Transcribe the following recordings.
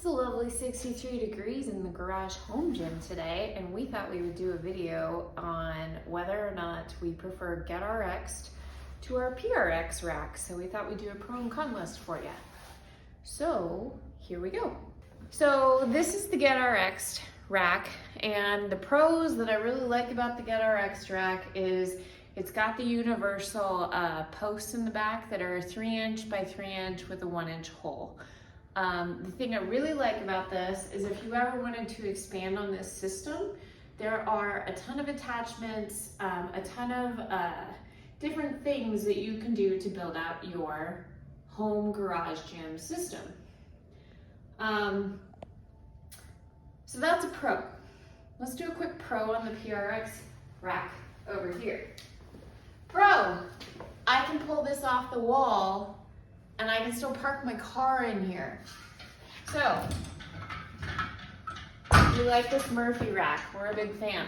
It's a lovely 63 degrees in the garage home gym today, and we thought we would do a video on whether or not we prefer GetRx to our PRX rack. So we thought we'd do a pro and con list for you. So here we go. So this is the GetRx rack, and the pros that I really like about the GetRx rack is it's got the universal posts in the back that are 3" by 3" with a 1" hole. The thing I really like about this is if you ever wanted to expand on this system, there are a ton of attachments, a ton of different things that you can do to build out your home garage gym system. So that's a pro. Let's do a quick pro on the PRX rack over here. Pro, I can pull this off the wall and I can still park my car in here. So, we like this Murphy rack. We're a big fan.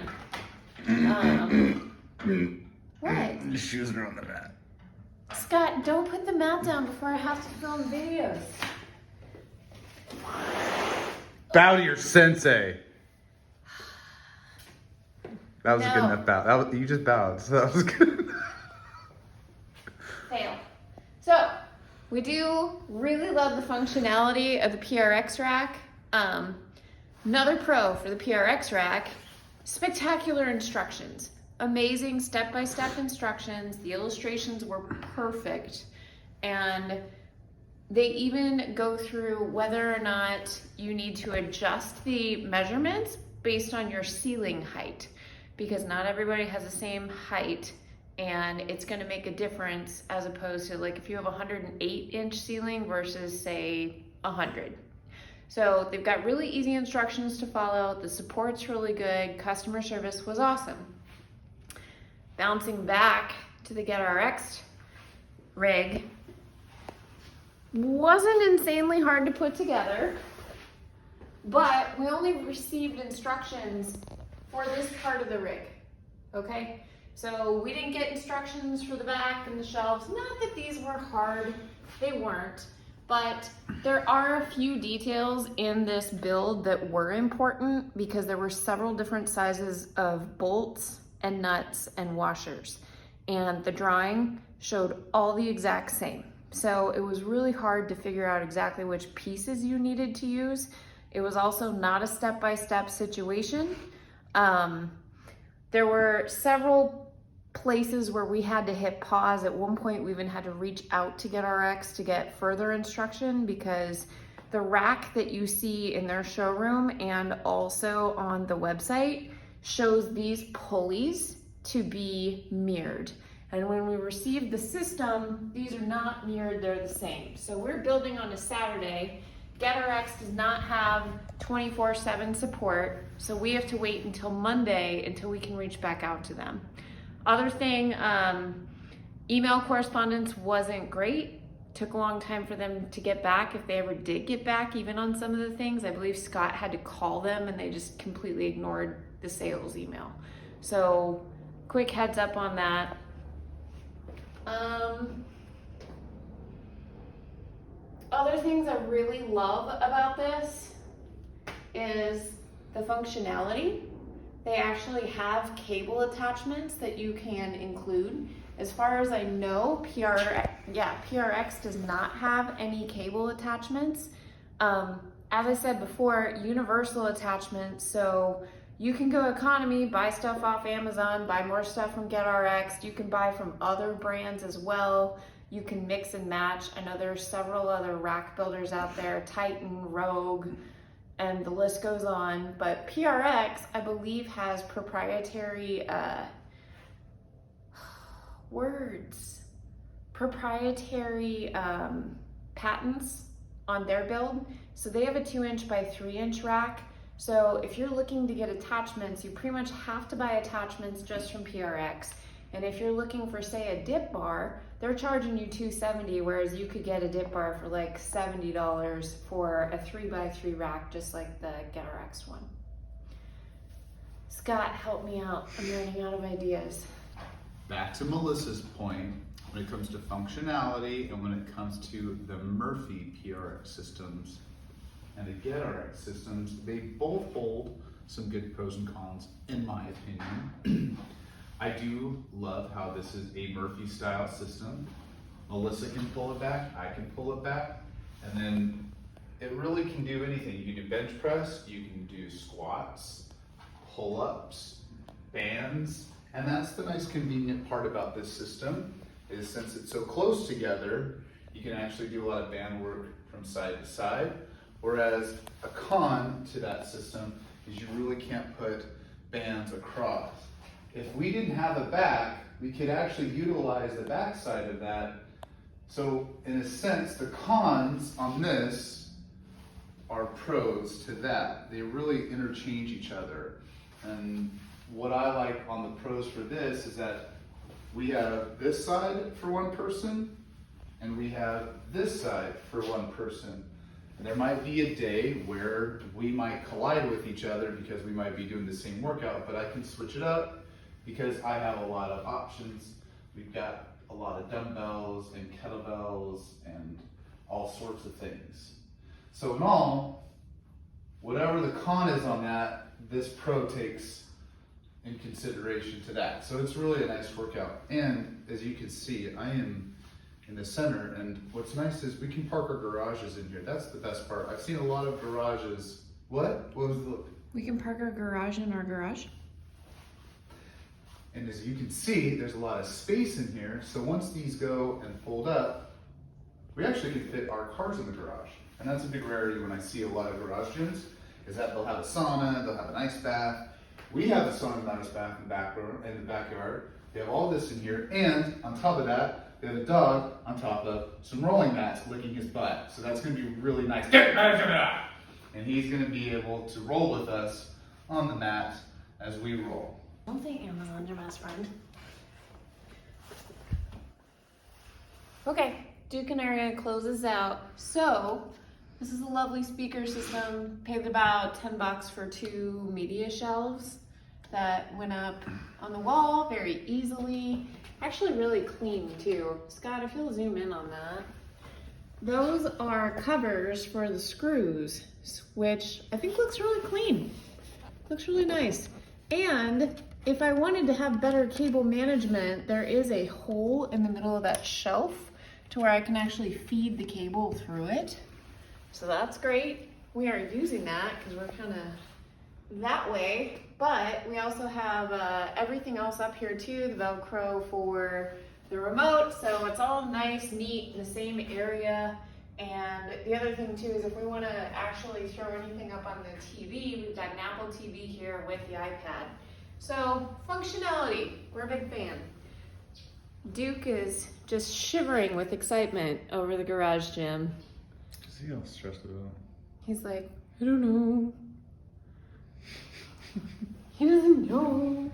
What? The shoes are on the mat. Scott, don't put the mat down before I have to film videos. Bow to your sensei. That was No. a good enough bow. You just bowed, so that was good. Fail. So, we do really love the functionality of the PRX rack. Another pro for the PRX rack, spectacular instructions. Amazing step-by-step instructions. The illustrations were perfect. And they even go through whether or not you need to adjust the measurements based on your ceiling height, because not everybody has the same height, and it's going to make a difference as opposed to like if you have a 108-inch ceiling versus say 100. So they've got really easy instructions to follow. The support's really good. Customer service was awesome. Bouncing back to the GetRx rig, wasn't insanely hard to put together, but we only received instructions for this part of the rig, okay? So we didn't get instructions for the back and the shelves. Not that these were hard, they weren't, but there are a few details in this build that were important because there were several different sizes of bolts and nuts and washers, and the drawing showed all the exact same. So it was really hard to figure out exactly which pieces you needed to use. It was also not a step-by-step situation. There were several places where we had to hit pause. At one point, we even had to reach out to GetRx to get further instruction because the rack that you see in their showroom and also on the website shows these pulleys to be mirrored. And when we received the system, these are not mirrored, they're the same. So we're building on a Saturday. GetRx does not have 24/7 support, so we have to wait until Monday until we can reach back out to them. Other thing, email correspondence wasn't great. Took a long time for them to get back, if they ever did get back, even on some of the things. I believe Scott had to call them and they just completely ignored the sales email. So quick heads up on that. Other things I really love about this is the functionality. They actually have cable attachments that you can include. As far as I know, PRX does not have any cable attachments. As I said before, universal attachments, so you can go economy, buy stuff off Amazon, buy more stuff from GetRx. You can buy from other brands as well. You can mix and match. I know there's several other rack builders out there, Titan, Rogue, and the list goes on. But PRX, I believe, has proprietary patents on their build. So they have a 2" by 3" rack. So if you're looking to get attachments, you pretty much have to buy attachments just from PRX. And if you're looking for, say, a dip bar, they're charging you $270, whereas you could get a dip bar for like $70 for a 3x3 rack, just like the GetRx one. Scott, help me out. I'm running out of ideas. Back to Melissa's point, when it comes to functionality and when it comes to the Murphy PRX systems, and the GetRx systems, they both hold some good pros and cons, in my opinion. I do love how this is a Murphy style system. Melissa can pull it back, I can pull it back, and then it really can do anything. You can do bench press, you can do squats, pull-ups, bands, and that's the nice convenient part about this system, is since it's so close together, you can actually do a lot of band work from side to side, whereas a con to that system is you really can't put bands across. If we didn't have a back, we could actually utilize the back side of that. So in a sense, the cons on this are pros to that. They really interchange each other. And what I like on the pros for this is that we have this side for one person, and we have this side for one person. And there might be a day where we might collide with each other because we might be doing the same workout, but I can switch it up because I have a lot of options. We've got a lot of dumbbells and kettlebells and all sorts of things. So in all, whatever the con is on that, this pro takes in consideration to that. So it's really a nice workout. And as you can see, I am in the center, and what's nice is we can park our garages in here. That's the best part. I've seen a lot of garages. What? What was the... We can park our garage in our garage. And as you can see, there's a lot of space in here. So once these go and fold up, we actually can fit our cars in the garage. And that's a big rarity when I see a lot of garage gyms, is that they'll have a sauna, they'll have an ice bath. We have a sauna and ice bath in the backyard. They have all this in here, and on top of that, they have a dog on top of some rolling mats licking his butt. So that's gonna be really nice. And he's gonna be able to roll with us on the mat as we roll. I don't think Amazon's your best friend. Okay, Duke and area closes out. So this is a lovely speaker system. Paid about $10 for 2 media shelves that went up on the wall very easily. Actually really clean too. Scott, if you'll zoom in on that. Those are covers for the screws, which I think looks really clean. Looks really nice. And if I wanted to have better cable management, there is a hole in the middle of that shelf to where I can actually feed the cable through it. So that's great. We are using that because we're kind of that way, but we also have everything else up here too, the Velcro for the remote. So it's all nice, neat in the same area. And the other thing too is if we want to actually throw anything up on the TV, we've got an Apple TV here with the iPad. So functionality, we're a big fan. Duke is just shivering with excitement over the garage gym. Is he all stressed out? He's like, I don't know. He doesn't know.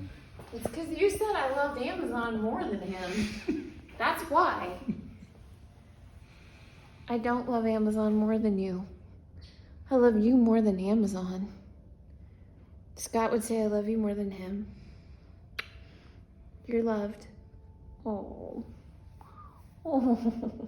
It's because you said I loved Amazon more than him. That's why. I don't love Amazon more than you. I love you more than Amazon. Scott would say I love you more than him. You're loved. Oh. Oh.